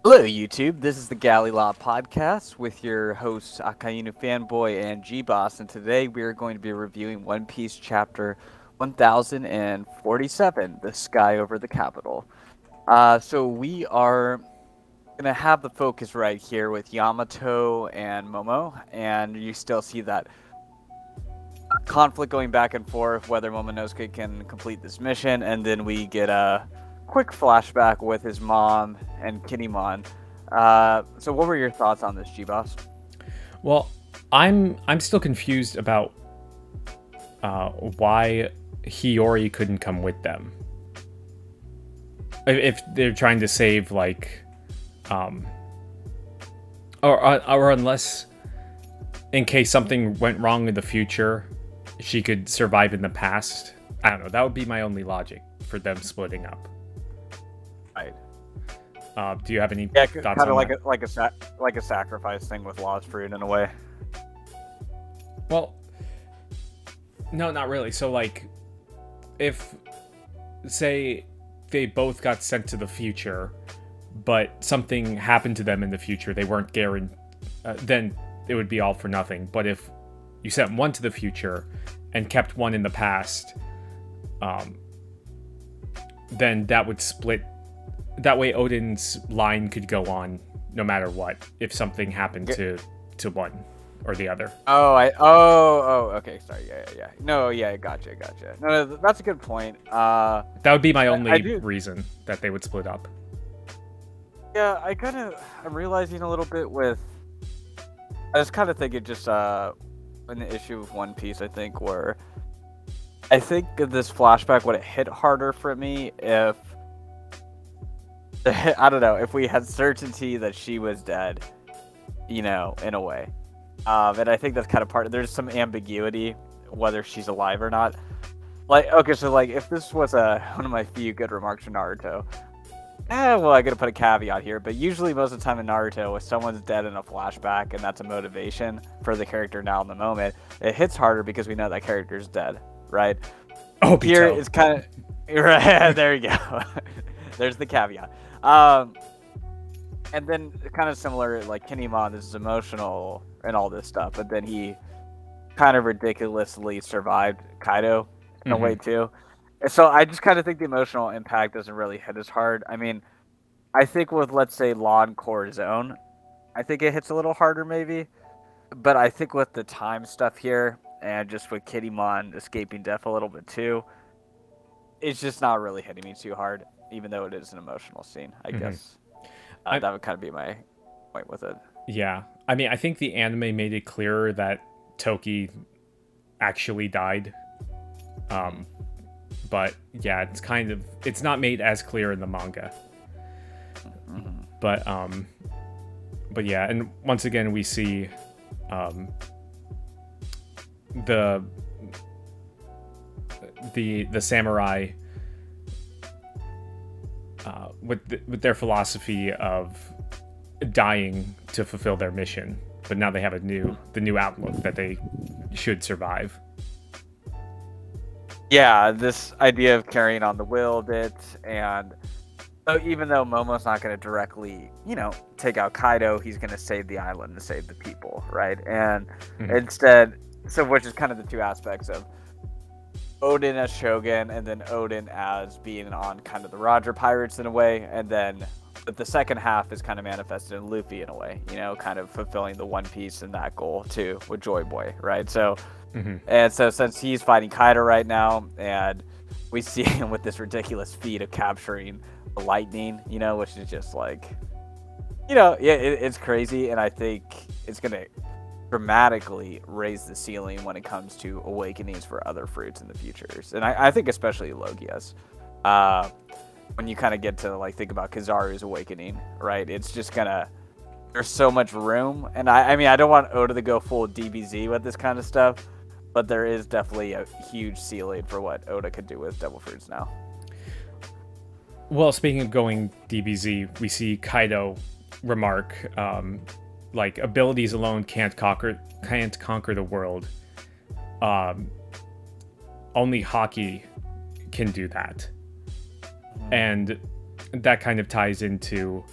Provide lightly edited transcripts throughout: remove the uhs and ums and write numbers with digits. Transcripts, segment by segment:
Hello, YouTube. This is the Galley La Podcast with your hosts Akainu Fanboy and Geboss, and today we are going to be reviewing One Piece Chapter 1047, The Sky Over the Capital. So we are going to have the focus right here with Yamato and Momo, and you still see that conflict going back and forth whether Momonosuke can complete this mission, and then we get a quick flashback with his mom and Kinemon. So what were your thoughts on this, G-Boss? Well, I'm still confused about why Hiyori couldn't come with them. If they're trying to save or unless in case something went wrong in the future, she could survive in the past. I don't know. That would be my only logic for them splitting up. Right. Do you have any Yeah, thoughts kind on of like that? like a sacrifice thing with Lost Fruit in a way. Well, no, not really. So, if, say, they both got sent to the future, but something happened to them in the future, they weren't guaranteed, then it would be all for nothing. But if you sent one to the future and kept one in the past, then that would split. That way, Odin's line could go on no matter what if something happened to one or the other. Okay, sorry, yeah. No, yeah, gotcha. No, that's a good point. That would be my only do. reason that they would split up. Yeah, I'm realizing a little bit with. I just kind of think it just an issue with One Piece. I think where I think this flashback would have hit harder for me if I don't know if we had certainty that she was dead, in a way. And I think that's kind of there's some ambiguity whether she's alive or not. Okay, so if this was one of my few good remarks for Naruto, well, I gotta put a caveat here, but usually most of the time in Naruto, if someone's dead in a flashback and that's a motivation for the character now in the moment, it hits harder because we know that character's dead, right? Oh, here it's kind of right. There you go. There's the caveat. And then kind of similar, like Kinemon, this is emotional and all this stuff, but then he kind of ridiculously survived Kaido in a way too. And so I just kind of think the emotional impact doesn't really hit as hard. I mean, I think with, let's say, Law and Core Zone, I think it hits a little harder maybe. But I think with the time stuff here, and just with Kinemon escaping death a little bit too, it's just not really hitting me too hard, even though it is an emotional scene, I guess. That would kind of be my point with it. Yeah. I mean, I think the anime made it clearer that Toki actually died. But yeah, it's not made as clear in the manga. Mm-hmm. But yeah, and once again we see the samurai with their philosophy of dying to fulfill their mission, but now they have the new outlook that they should survive. Yeah, this idea of carrying on the will a bit, and even though Momo's not going to directly, take out Kaido, he's going to save the island to save the people, right? And instead, which is kind of the two aspects of Odin as Shogun, and then Odin as being on kind of the Roger Pirates in a way, and then the second half is kind of manifested in Luffy in a way, kind of fulfilling the One Piece and that goal too with Joy Boy, right? So. And so since he's fighting Kaido right now, and we see him with this ridiculous feat of capturing the lightning, which is just it's crazy, and I think it's going to dramatically raise the ceiling when it comes to awakenings for other fruits in the futures. And I think especially Logia's. When you kind of get to think about Kizaru's awakening, right? It's just there's so much room, and I mean I don't want Oda to go full DBZ with this kind of stuff, but there is definitely a huge ceiling for what Oda could do with Devil Fruits now. Well, speaking of going DBZ, we see Kaido remark, abilities alone can't conquer the world. Only hockey can do that. And that kind of ties into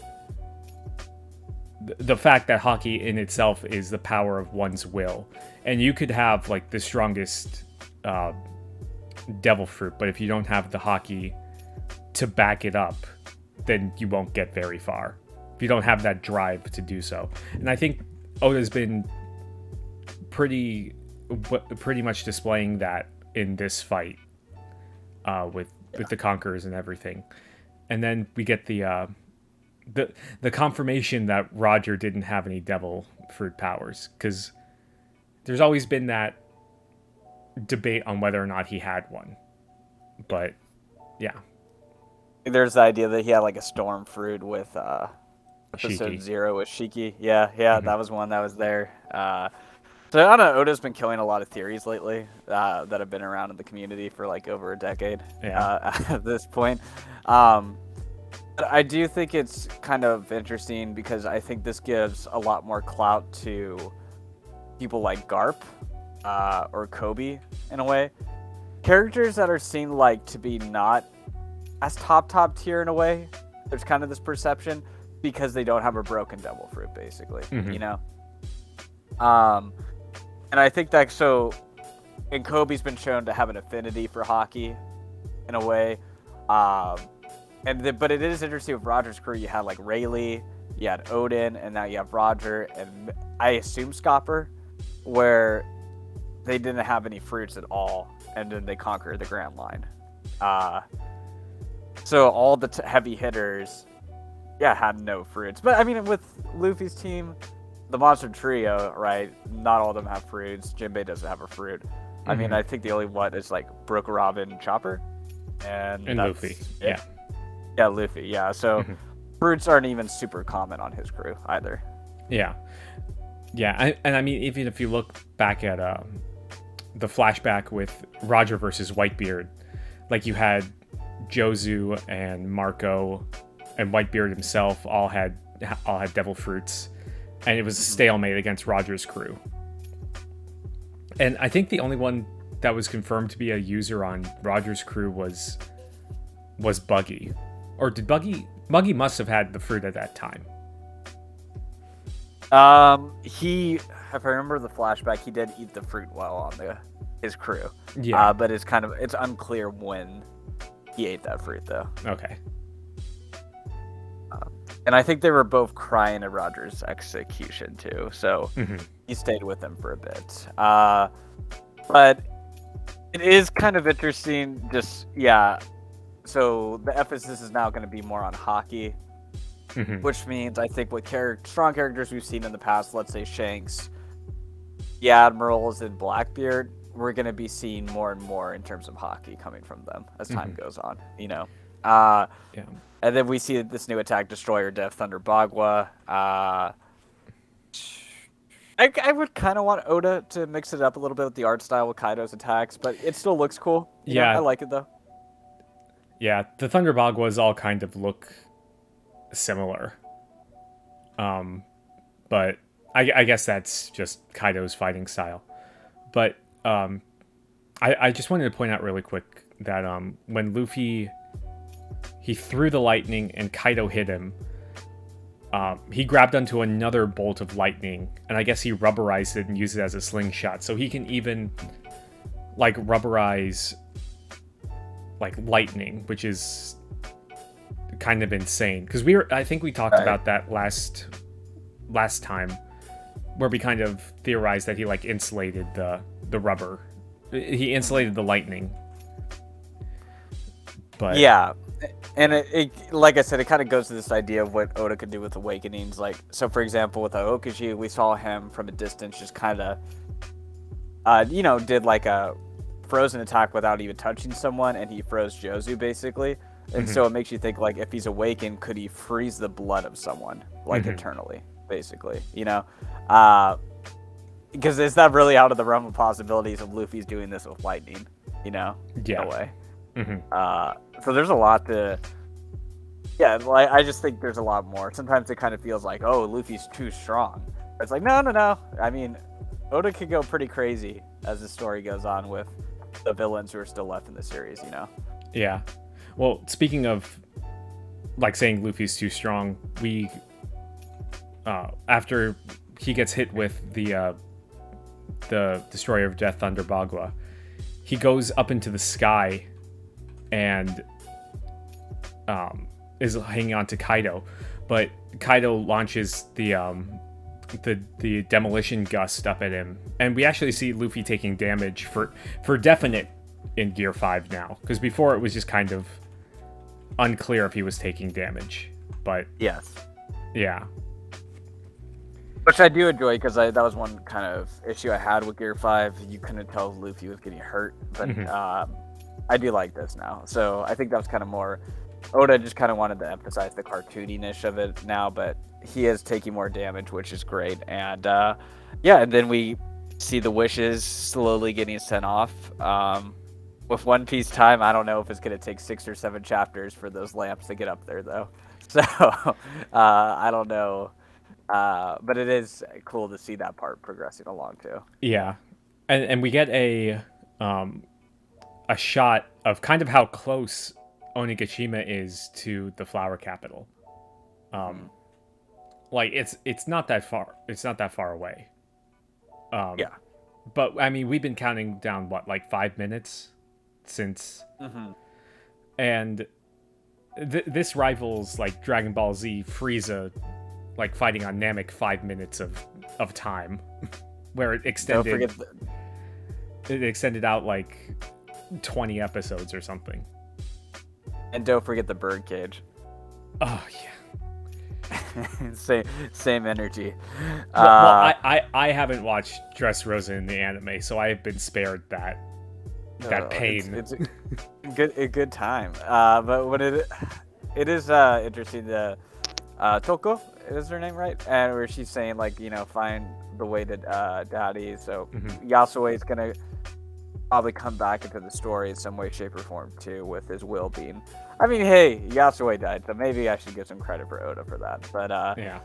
the fact that Haki in itself is the power of one's will, and you could have like the strongest devil fruit, but if you don't have the Haki to back it up, then you won't get very far. If you don't have that drive to do so, and I think Oda's been pretty much displaying that in this fight with the Conquerors and everything. And then we get the confirmation that Roger didn't have any devil fruit powers, because there's always been that debate on whether or not he had one. But yeah, there's the idea that he had like a storm fruit with episode 0 with Shiki. Yeah, that was one that was there. So I don't know, Oda's been killing a lot of theories lately that have been around in the community for like over a decade at this point. But I do think it's kind of interesting because I think this gives a lot more clout to people like Garp or Kobe in a way. Characters that are seen like to be not as top tier in a way. There's kind of this perception because they don't have a broken devil fruit, basically, you know? And I think that and Kobe's been shown to have an affinity for Haki in a way. But it is interesting with Roger's crew. You had like Rayleigh, you had Odin, and now you have Roger, and I assume Scopper, where they didn't have any fruits at all, and then they conquered the Grand Line. So all the heavy hitters, had no fruits. But I mean, with Luffy's team, the Monster Trio, right? Not all of them have fruits. Jinbei doesn't have a fruit. I mean, I think the only one is like Brook, Robin, Chopper, and Luffy. It. Yeah, Luffy. Yeah, so fruits aren't even super common on his crew either. Yeah. And I mean, even if you look back at the flashback with Roger versus Whitebeard, like you had Jozu and Marco and Whitebeard himself all had devil fruits, and it was a stalemate against Roger's crew. And I think the only one that was confirmed to be a user on Roger's crew was Buggy. Or did Buggy must have had the fruit at that time. If I remember the flashback, he did eat the fruit while on his crew. Yeah. But it's unclear when he ate that fruit though. Okay. And I think they were both crying at Roger's execution too, so he stayed with them for a bit. But it is kind of interesting, so the emphasis is now going to be more on Haki, which means I think with strong characters we've seen in the past, let's say Shanks, the Admirals, and Blackbeard, we're going to be seeing more and more in terms of Haki coming from them as time goes on, you know? And then we see this new attack, Destroyer, Death Thunder, Bagua. I would kind of want Oda to mix it up a little bit with the art style with Kaido's attacks, but it still looks cool. You know, I like it though. Yeah, the Thunder Baguas all kind of look similar. But I guess that's just Kaido's fighting style. But I just wanted to point out really quick that when Luffy he threw the lightning and Kaido hit him, he grabbed onto another bolt of lightning, and I guess he rubberized it and used it as a slingshot. So he can even like rubberize like lightning, which is kind of insane. Because I think we talked about that last time, where we kind of theorized that he like insulated the rubber. He insulated the lightning. But yeah. And it like I said, it kind of goes to this idea of what Oda could do with awakenings. Like, so for example, with Aokiji, we saw him from a distance just kind of, did like a frozen attack without even touching someone, and he froze Jozu basically. And so it makes you think, like, if he's awakened, could he freeze the blood of someone, like, eternally, basically, you know? Because it's not really out of the realm of possibilities of Luffy's doing this with lightning, you know? Yeah. In a way. So there's a lot to... Yeah, like, I just think there's a lot more. Sometimes it kind of feels like, oh, Luffy's too strong. It's like, no. I mean, Oda could go pretty crazy as the story goes on with the villains who are still left in the series, you know? Yeah. Well, speaking of, like, saying Luffy's too strong, we after he gets hit with the Destroyer of Death Thunder Bagua, he goes up into the sky and is hanging on to Kaido, but Kaido launches the demolition gust up at him, and we actually see Luffy taking damage for definite in Gear 5 now, because before it was just kind of unclear if he was taking damage. But yes, yeah, which I do enjoy, because that was one kind of issue I had with Gear 5. You couldn't tell if Luffy was getting hurt, but I do like this now. So I think that was kind of more, Oda just kind of wanted to emphasize the cartooniness of it now, but he is taking more damage, which is great. And and then we see the wishes slowly getting sent off. With One Piece time, I don't know if it's going to take 6 or 7 chapters for those lamps to get up there, though. So I don't know. But it is cool to see that part progressing along, too. Yeah. And we get a shot of kind of how close Onigashima is to the flower capital. Like it's not that far. It's not that far away. Yeah. But I mean, we've been counting down like 5 minutes since, and this rivals like Dragon Ball Z Frieza, like fighting on Namek 5 minutes of time, where it extended. It extended out like 20 episodes or something. And don't forget the birdcage. Oh yeah. same energy. Well, I haven't watched Dressrosa in the anime, so I have been spared that pain. It's a good time. But when it is interesting. Toko is her name, right? And where she's saying like, find the way to Daddy. So Yasue is gonna probably come back into the story in some way, shape, or form too, with his will being. I mean, hey, Yasue died, so maybe I should give some credit for Oda for that. But yeah,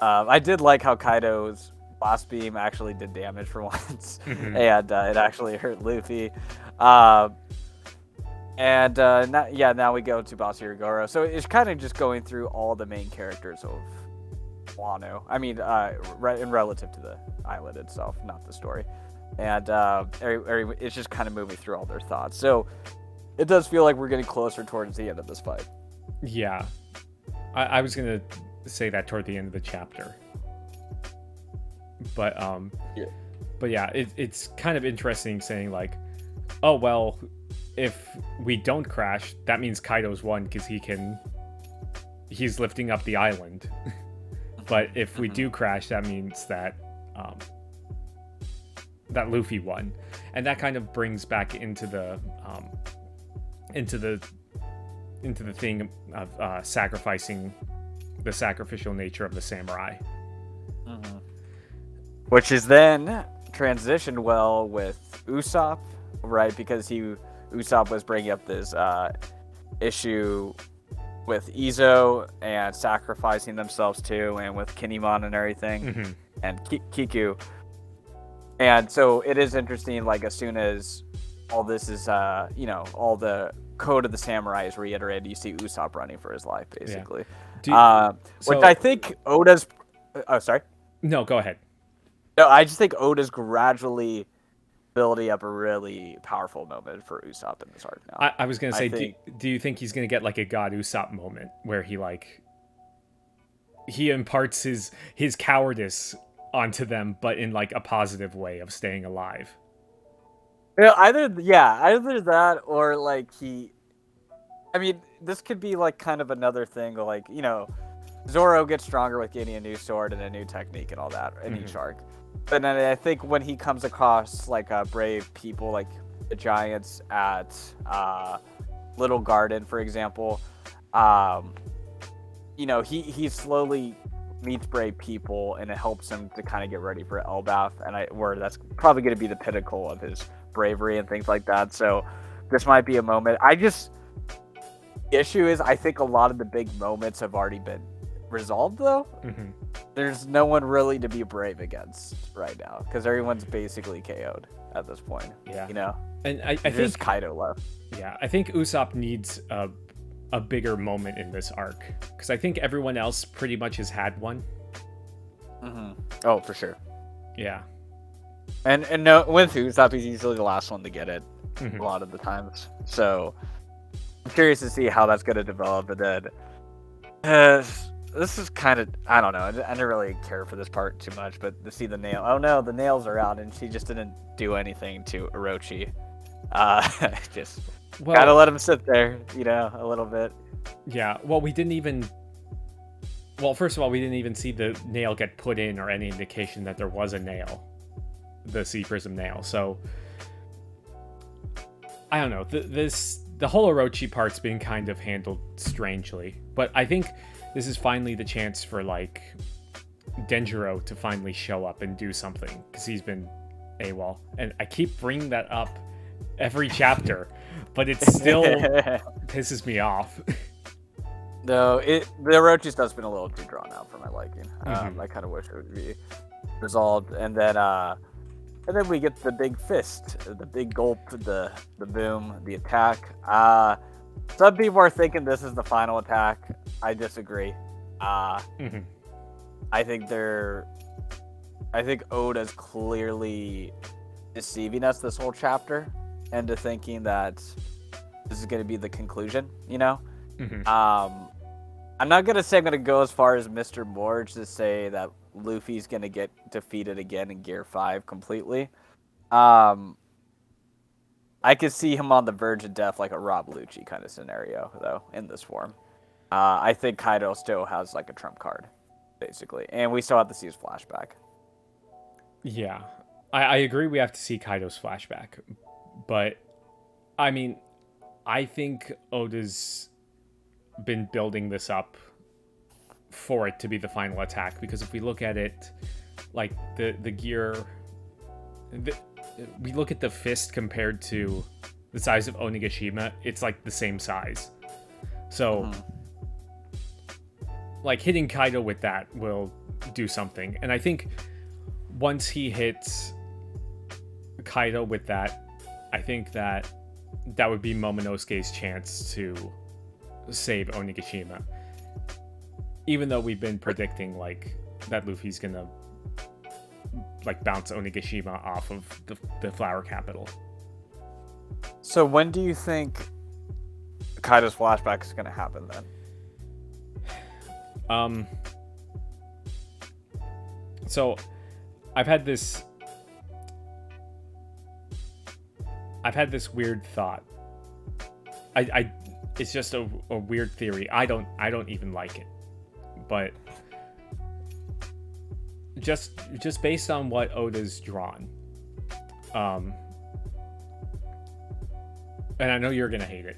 I did like how Kaido's blast beam actually did damage for once, and it actually hurt Luffy. Now we go to Boss Hirogoro. So it's kind of just going through all the main characters of Wano. I mean, in relative to the island itself, not the story. And it's just kind of moving through all their thoughts. So it does feel like we're getting closer towards the end of this fight. Yeah. I was going to say that toward the end of the chapter. But it's kind of interesting saying like, oh, well, if we don't crash, that means Kaido's won because he's lifting up the island. But if we do crash, that means that that Luffy won, and that kind of brings back into the thing of sacrificing the sacrificial nature of the samurai, which is then transitioned well with Usopp, right? Because Usopp was bringing up this issue with Izo and sacrificing themselves too, and with Kinemon and everything, and Kiku. And so it is interesting, like, as soon as all this is, all the code of the samurai is reiterated, you see Usopp running for his life, basically. Yeah. Which I think Oda's... Oh, sorry? No, go ahead. No, I just think Oda's gradually building up a really powerful moment for Usopp in this arc now. I was going to say, do you think he's going to get, like, a God Usopp moment where he imparts his cowardice onto them, but in like a positive way of staying alive? Either that, or like this could be like kind of another thing, like, Zoro gets stronger with getting a new sword and a new technique and all that in each arc. But then I think when he comes across like brave people, like the giants at Little Garden, for example, he slowly meets brave people, and it helps him to kind of get ready for Elbaf, where that's probably going to be the pinnacle of his bravery and things like that. So this might be a moment. The issue is, I think a lot of the big moments have already been resolved, though. There's no one really to be brave against right now, because everyone's basically KO'd at this point. Yeah. And I think Kaido left. Yeah, I think Usopp needs a bigger moment in this arc, because I think everyone else pretty much has had one. Oh, for sure. Yeah. And no, with Usopp, he's usually the last one to get it Mm-hmm. a lot of the times. So I'm curious to see how that's going to develop. And then this is kind of, I don't know. I didn't really care for this part too much, but to see the nail. Oh no, the nails are out, and she just didn't do anything to Orochi. Just gotta let him sit there, a little bit. Yeah. Well, we didn't even. Well, first of all, we didn't even see the nail get put in or any indication that there was a nail, the Sea Prism nail. So I don't know. The whole Orochi part's been kind of handled strangely, but I think this is finally the chance for like Denjiro to finally show up and do something, because he's been AWOL, and I keep bringing that up every chapter, but it still pisses me off. No, the Orochi stuff's been a little too drawn out for my liking. I kind of wish it would be resolved, and then we get the big fist, the big gulp, the boom, the attack. Some people are thinking this is the final attack. I disagree. I think Oda's clearly deceiving us this whole chapter into thinking that this is going to be the conclusion, I'm not going to say I'm going to go as far as Mr. Morge to say that Luffy's going to get defeated again in Gear 5 completely. I could see him on the verge of death, like a Rob Lucci kind of scenario, though, in this form. I think Kaido still has like a trump card, basically. And we still have to see his flashback. Yeah. I agree we have to see Kaido's flashback. But, I mean, I think Oda's been building this up for it to be the final attack, because if we look at it, like the gear, we look at the fist compared to the size of Onigashima, it's like the same size. So like hitting Kaido with that will do something, and I think once he hits Kaido with that, I think that would be Momonosuke's chance to save Onigashima. Even though we've been predicting like that Luffy's gonna like bounce Onigashima off of the Flower Capital. So when do you think Kaido's flashback is gonna happen then? So I've had this weird thought. It's just a weird theory. I don't even like it, but just based on what Oda's drawn, and I know you're gonna hate it.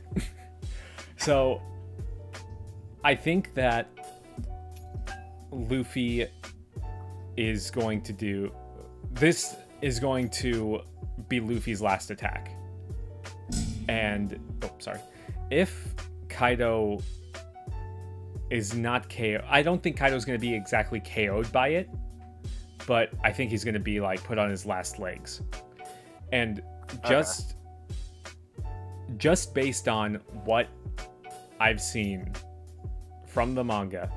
So I think that Luffy is going to do this. Is going to be Luffy's last attack, and if Kaido is not KO, I don't think Kaido's going to be exactly KO'd by it, but I think he's going to be like put on his last legs. And just based on what I've seen from the manga,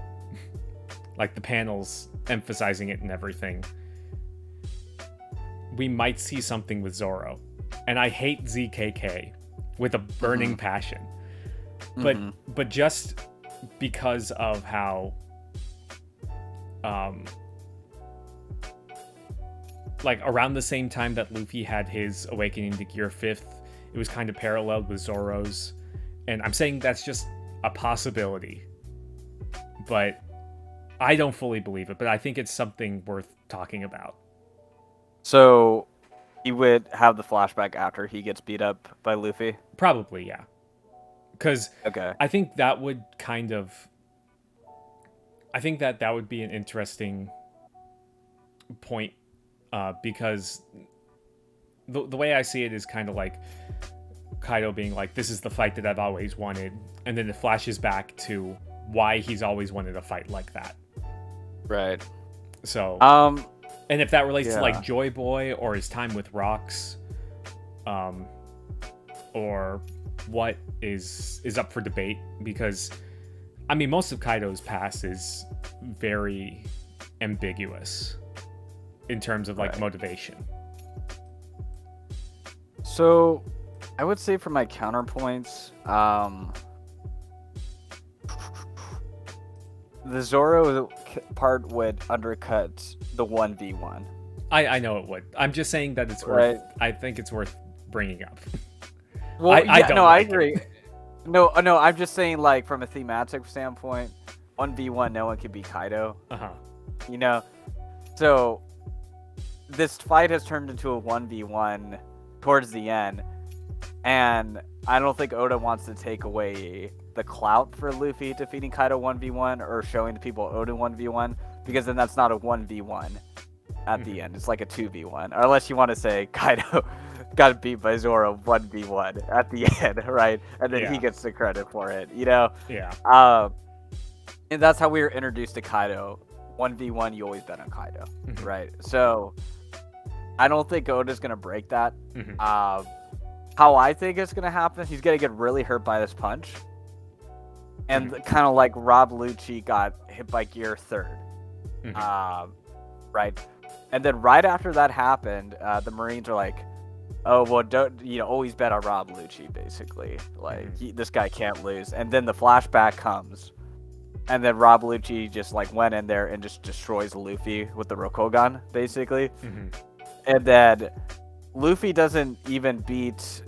like the panels emphasizing it and everything, we might see something with Zoro. And I hate ZKK with a burning passion. But just because of how like around the same time that Luffy had his awakening to Gear 5th, it was kind of paralleled with Zoro's. And I'm saying that's just a possibility, but I don't fully believe it, but I think it's something worth talking about. So he would have the flashback after he gets beat up by Luffy? Probably, yeah. Because I think that would kind of... I think that would be an interesting point, because the way I see it is kind of like Kaido being like, this is the fight that I've always wanted, and then it flashes back to why he's always wanted a fight like that. Right. So, and if that relates to like Joy Boy or his time with Rocks, or what is up for debate, because I mean most of Kaido's past is very ambiguous in terms of like motivation. So, I would say for my counterpoints, the Zoro part would undercut the 1v1. I know it would. I'm just saying that it's worth. I think it's worth bringing up. Well, I agree. It. No, I'm just saying, like, from a thematic standpoint, 1v1, no one can beat Kaido. You know, so this fight has turned into a 1v1 towards the end, and I don't think Oda wants to take away the clout for Luffy defeating Kaido 1v1 or showing the people Oda 1v1, because then that's not a 1v1 at the end. It's like a 2v1, or unless you want to say Kaido got beat by Zoro 1v1 at the end, right? And then he gets the credit for it, you know? Yeah. And that's how we were introduced to Kaido. 1v1, you always bet on Kaido, right? So I don't think Oda's going to break that. How I think it's going to happen, he's going to get really hurt by this punch. And kind of like Rob Lucci got hit by Gear 3rd. Right? And then right after that happened, the Marines are like, oh, well, don't, always bet on Rob Lucci, basically. Like, this guy can't lose. And then the flashback comes. And then Rob Lucci just, like, went in there and just destroys Luffy with the Rokugan, basically. And then Luffy doesn't even beat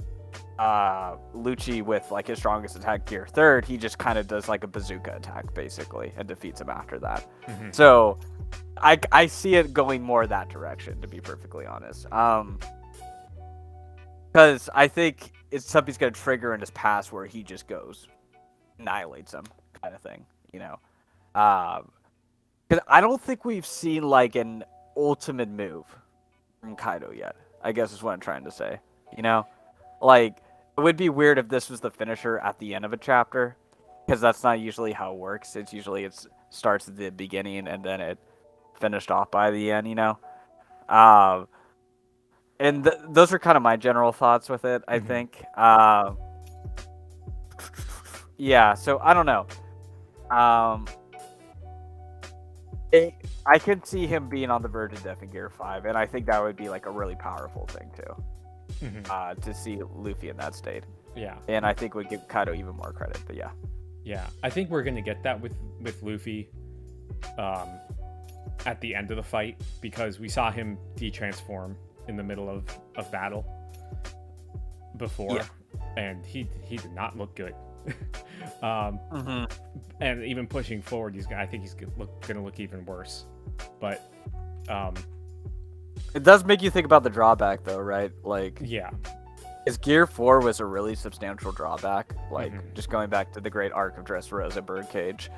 Lucci with, like, his strongest attack, Gear 3rd. He just kind of does, like, a bazooka attack, basically, and defeats him after that. So I see it going more that direction, to be perfectly honest. Because I think it's something's going to trigger in his past where he just goes, annihilates him, kind of thing, Because I don't think we've seen, like, an ultimate move from Kaido yet, I guess is what I'm trying to say, Like, it would be weird if this was the finisher at the end of a chapter, because that's not usually how it works. It's usually it starts at the beginning and then it finished off by the end, And those are kind of my general thoughts with it, I think. Yeah, so I don't know. I could see him being on the verge of death in Gear 5, and I think that would be like a really powerful thing too. To see Luffy in that state. Yeah. And I think would give Kaido even more credit, but yeah. Yeah, I think we're going to get that with Luffy at the end of the fight, because we saw him de-transform in the middle of battle before, and he did not look good. And even pushing forward, I think he's gonna look even worse. But it does make you think about the drawback, though, right? Like, his Gear 4 was a really substantial drawback. Like, just going back to the great arc of Dressrosa Birdcage,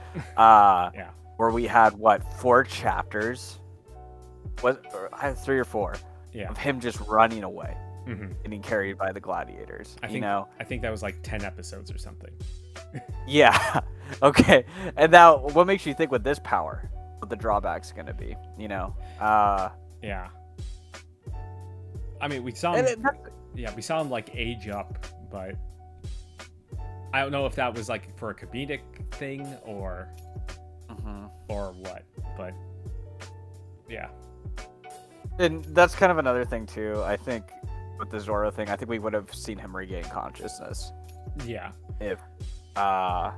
where we had 4 chapters, 3 or 4, of him just running away, getting carried by the gladiators. I think that was like 10 episodes or something. Yeah. Okay. And now, what makes you think with this power, what the drawback's going to be? Yeah. I mean, we saw him. We saw him like age up, but I don't know if that was like for a comedic thing or what. But yeah. And that's kind of another thing too. I think with the Zoro thing, I think we would have seen him regain consciousness. Yeah. If but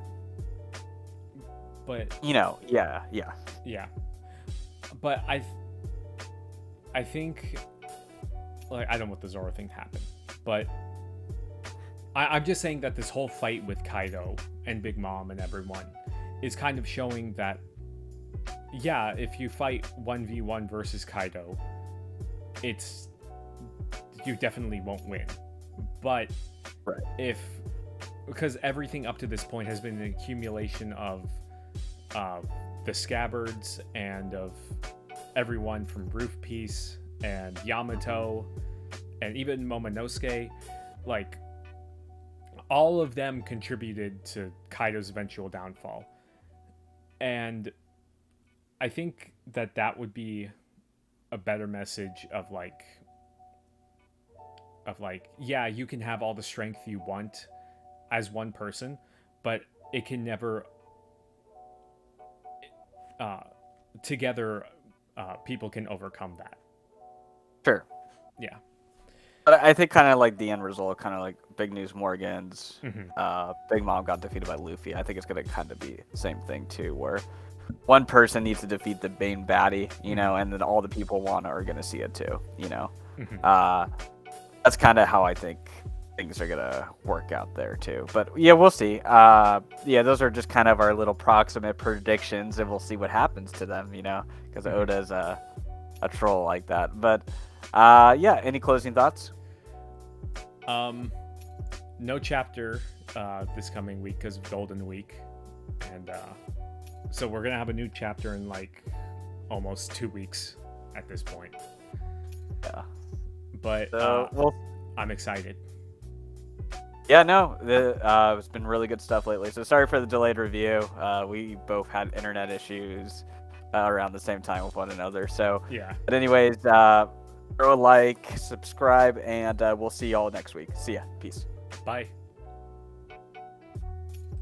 yeah. But I think, like, I don't want the Zoro thing to happen, but I'm just saying that this whole fight with Kaido and Big Mom and everyone is kind of showing that, if you fight 1v1 versus Kaido, you definitely won't win. But because everything up to this point has been an accumulation of the Scabbards and of everyone from Roof Piece and Yamato and even Momonosuke, like, all of them contributed to Kaido's eventual downfall. And I think that would be a better message of you can have all the strength you want as one person, but it can never together people can overcome that. Sure. Yeah. But I think kind of like the end result, kind of like Big News Morgan's, Mm-hmm. Big Mom got defeated by Luffy. I think it's going to kind of be the same thing too, where one person needs to defeat the main baddie, and then all the people want are going to see it too, Mm-hmm. That's kind of how I think things are going to work out there too. But yeah, we'll see. Those are just kind of our little proximate predictions, and we'll see what happens to them, because Oda's a troll like that. But any closing thoughts? No chapter this coming week because of Golden Week, and so we're gonna have a new chapter in like almost 2 weeks at this point. Yeah, but I'm excited. Yeah, no, it's been really good stuff lately. So sorry for the delayed review. We both had internet issues around the same time with one another. So yeah. But anyways, throw a like, subscribe, and we'll see y'all next week. See ya. Peace. Bye.